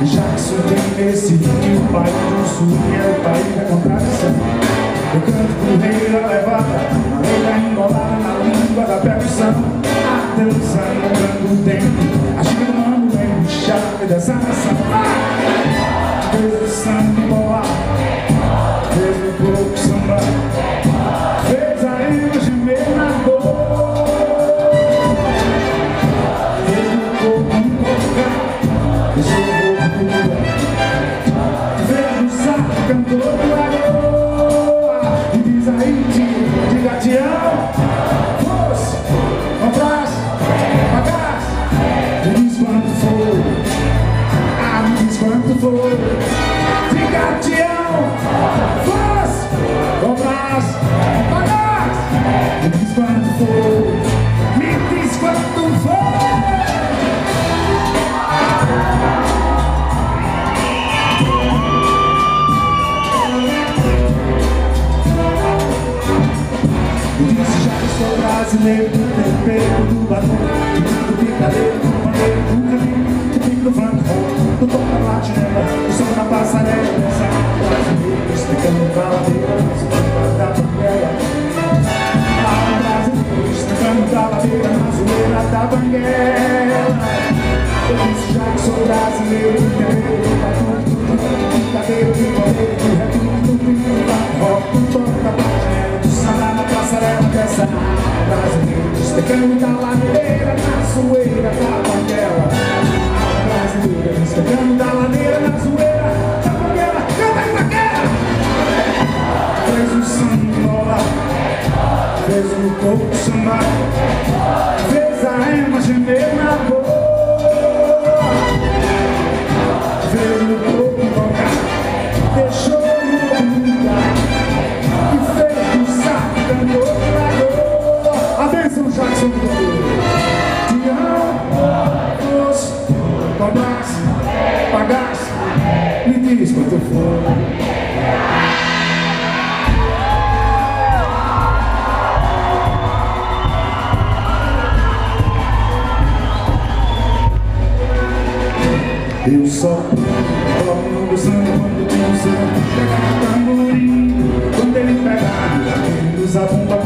Jackson tem esse rio, o pai do sul é o pai da contradição. Eu canto pro rei da levada, a lei da embolada na língua da percussão. A dança no branco tempo, a chica do mano vem de chave dessa nação. Fez o sangue bolar, fez o corpo sambar, fez a rima gemer na dor, fez o corpo tocar, fez o corpo pular, fez o saco cantor do lagoa. E diz aí, tio, de gateão, força, um abraço, bagaço. Me diz quanto for, me diz quanto for. De gateão, força, um abraço, bagaço. Me diz quanto for, me diz quanto for. Já que sou brasileiro, do tempero, do batom, do picadeiro, do maneiro, do caminho, do pico do funk, do tom da latinela, do som da passarela, dança brasileiro, explicando pra ladeira, nas zoeiras da banguela. Brasileiro, explicando pra ladeira, na zoeira da banguela. Eu disse já que sou brasileiro, do tempero, do batom, do picadeiro, do maneiro, do repinho, do pico do funk, do tom da latinela, do samba na passarela dessa brasileira, destacando da ladeira na zoeira da banguela. Brasileira, destacando da ladeira na zoeira da banguela. Canta aí, banguela! Fez o samba rolar, fez o corpo sambar, fez a rima gemer na boa, fez o corpo tocar, deixou no lugar e fez o saco cantor do lagoa. Atenção, Jackson do Goleiro. Te amo, doce, abraço, bagaço, me diz quanto for. Eu só coloco no samba quando tem o seu pegar o tamborim. Quando ele pegar, ele usa a bomba